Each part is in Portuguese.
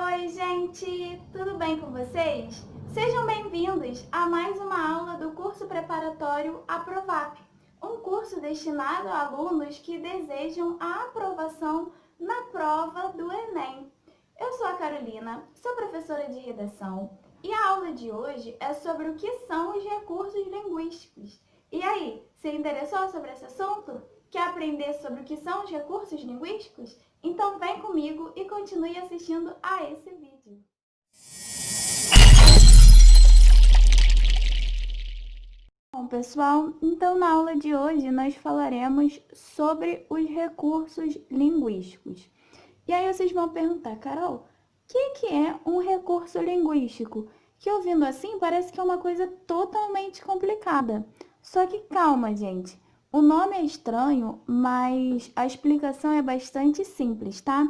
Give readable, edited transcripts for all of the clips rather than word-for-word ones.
Oi, gente! Tudo bem com vocês? Sejam bem-vindos a mais uma aula do curso preparatório Aprovap, um curso destinado a alunos que desejam a aprovação na prova do Enem. Eu sou a Carolina, sou professora de redação e a aula de hoje é sobre o que são os recursos linguísticos. E aí, se interessou sobre esse assunto? Quer aprender sobre o que são os recursos linguísticos? Então vem comigo e continue assistindo a esse vídeo. Bom, pessoal, então na aula de hoje nós falaremos sobre os recursos linguísticos. E aí vocês vão perguntar, Carol, o que é um recurso linguístico? Que ouvindo assim parece que é uma coisa totalmente complicada. Só que calma, gente. O nome é estranho, mas a explicação é bastante simples, tá?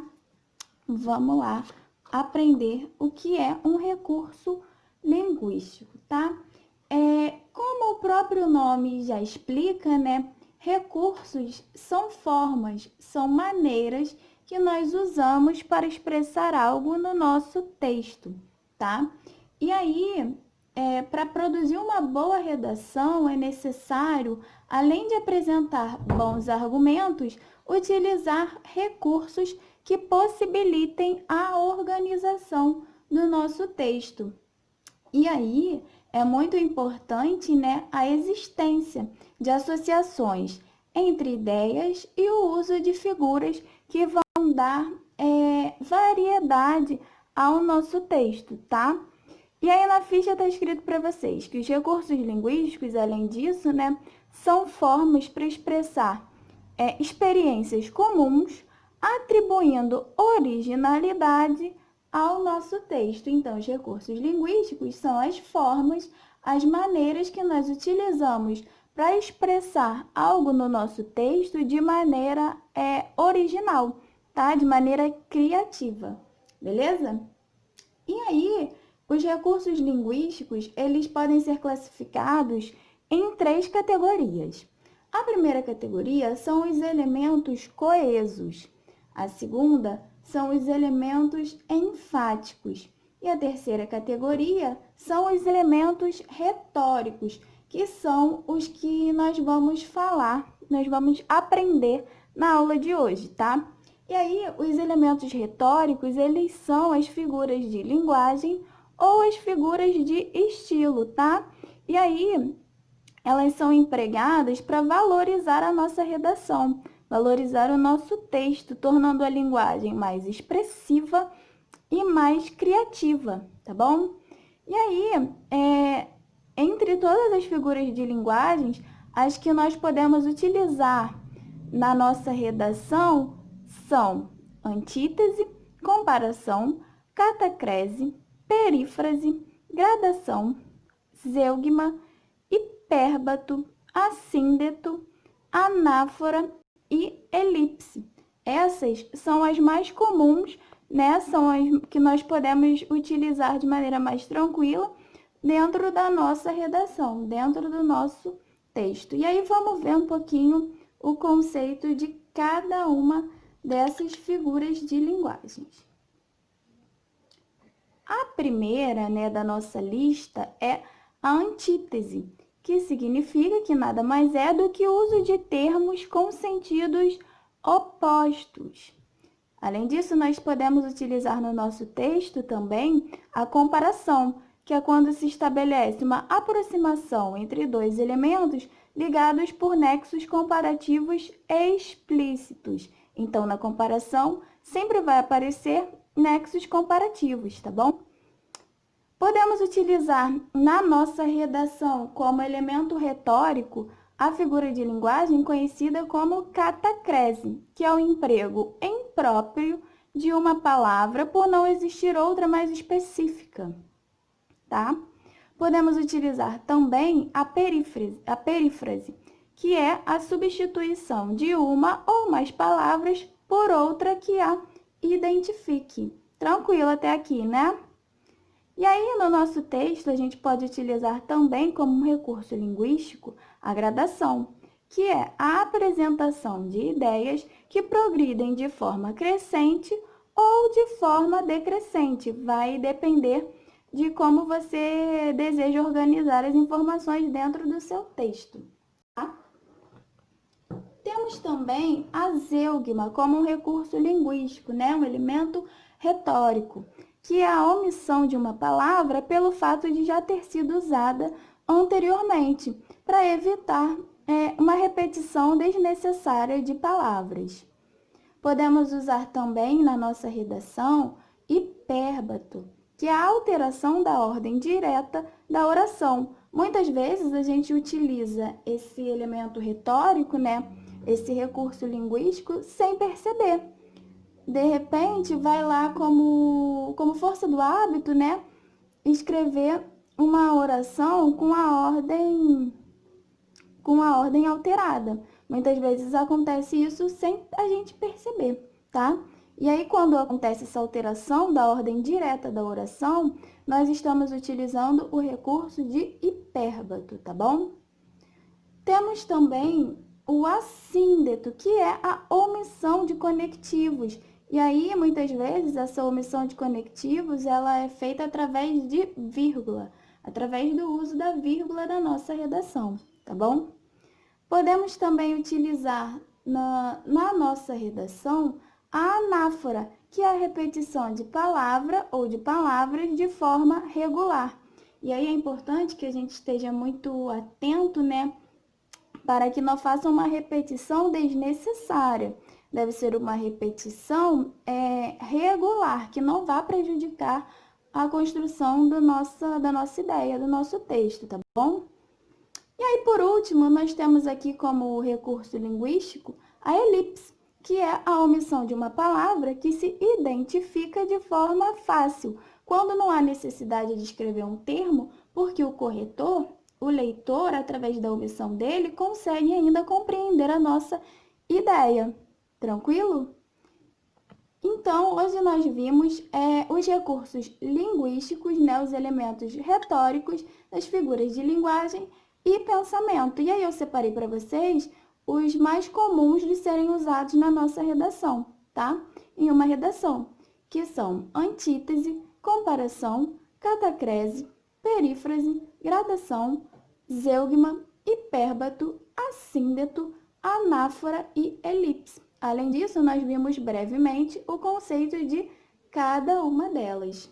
Vamos lá aprender o que é um recurso linguístico, tá? Como o próprio nome já explica, né? Recursos são formas, são maneiras que nós usamos para expressar algo no nosso texto, tá? E aí, para produzir uma boa redação, é necessário, além de apresentar bons argumentos, utilizar recursos que possibilitem a organização do nosso texto. E aí, é muito importante, né, a existência de associações entre ideias e o uso de figuras que vão dar variedade ao nosso texto, tá? E aí na ficha está escrito para vocês que os recursos linguísticos, além disso, né, são formas para expressar experiências comuns, atribuindo originalidade ao nosso texto. Então, os recursos linguísticos são as formas, as maneiras que nós utilizamos para expressar algo no nosso texto de maneira original, tá? De maneira criativa, beleza? E aí, os recursos linguísticos, eles podem ser classificados em 3 categorias. A primeira categoria são os elementos coesos. A segunda são os elementos enfáticos. E a terceira categoria são os elementos retóricos, que são os que nós vamos falar, nós vamos aprender na aula de hoje, tá? E aí, os elementos retóricos, eles são as figuras de linguagem ou as figuras de estilo, tá? E aí, elas são empregadas para valorizar a nossa redação, valorizar o nosso texto, tornando a linguagem mais expressiva e mais criativa, tá bom? E aí, entre todas as figuras de linguagens, as que nós podemos utilizar na nossa redação são antítese, comparação, catacrese, perífrase, gradação, zeugma, hipérbato, assíndeto, anáfora e elipse. Essas são as mais comuns, né? São as que nós podemos utilizar de maneira mais tranquila dentro da nossa redação, dentro do nosso texto. E aí vamos ver um pouquinho o conceito de cada uma dessas figuras de linguagens. A primeira, né, da nossa lista é a antítese, que significa que nada mais é do que o uso de termos com sentidos opostos. Além disso, nós podemos utilizar no nosso texto também a comparação, que é quando se estabelece uma aproximação entre dois elementos ligados por nexos comparativos explícitos. Então, na comparação, sempre vai aparecer nexos comparativos, tá bom? Podemos utilizar na nossa redação como elemento retórico a figura de linguagem conhecida como catacrese, que é o emprego impróprio de uma palavra por não existir outra mais específica, tá? Podemos utilizar também a perífrase, que é a substituição de uma ou mais palavras por outra que a identifique. Tranquilo até aqui, né? E aí, no nosso texto, a gente pode utilizar também como um recurso linguístico a gradação, que é a apresentação de ideias que progridem de forma crescente ou de forma decrescente. Vai depender de como você deseja organizar as informações dentro do seu texto, tá? Temos também a zeugma como um recurso linguístico, né? Um elemento retórico, que é a omissão de uma palavra pelo fato de já ter sido usada anteriormente, para evitar uma repetição desnecessária de palavras. Podemos usar também na nossa redação hipérbato, que é a alteração da ordem direta da oração. Muitas vezes a gente utiliza esse elemento retórico, né? Esse recurso linguístico sem perceber. De repente, vai lá como força do hábito, né? Escrever uma oração com a ordem alterada. Muitas vezes acontece isso sem a gente perceber, tá? E aí, quando acontece essa alteração da ordem direta da oração, nós estamos utilizando o recurso de hipérbato, tá bom? Temos também o assíndeto, que é a omissão de conectivos. E aí, muitas vezes, essa omissão de conectivos, ela é feita através de vírgula, através do uso da vírgula da nossa redação, tá bom? Podemos também utilizar na nossa redação a anáfora, que é a repetição de palavra ou de palavras de forma regular. E aí é importante que a gente esteja muito atento, né, para que não faça uma repetição desnecessária. Deve ser uma repetição regular, que não vá prejudicar a construção da nossa ideia, do nosso texto, tá bom? E aí, por último, nós temos aqui como recurso linguístico a elipse, que é a omissão de uma palavra que se identifica de forma fácil, quando não há necessidade de escrever um termo, porque o corretor, o leitor, através da omissão dele, consegue ainda compreender a nossa ideia. Tranquilo? Então, hoje nós vimos os recursos linguísticos, né, os elementos retóricos das figuras de linguagem e pensamento. E aí eu separei para vocês os mais comuns de serem usados na nossa redação, tá? Em uma redação, que são antítese, comparação, catacrese, perífrase, gradação, zeugma, hipérbato, assíndeto, anáfora e elipse. Além disso, nós vimos brevemente o conceito de cada uma delas.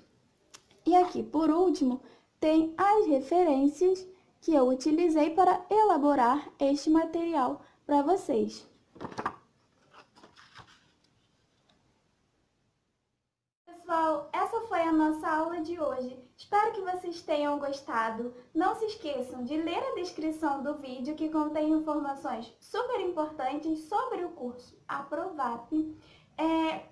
E aqui, por último, tem as referências que eu utilizei para elaborar este material para vocês. Pessoal, essa foi a nossa aula de hoje. Espero que vocês tenham gostado. Não se esqueçam de ler a descrição do vídeo, que contém informações super importantes sobre o curso Aprovap.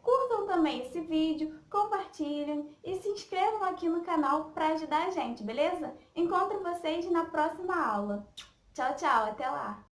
Curtam também esse vídeo, compartilhem e se inscrevam aqui no canal para ajudar a gente, beleza? Encontro vocês na próxima aula. Tchau, tchau, até lá!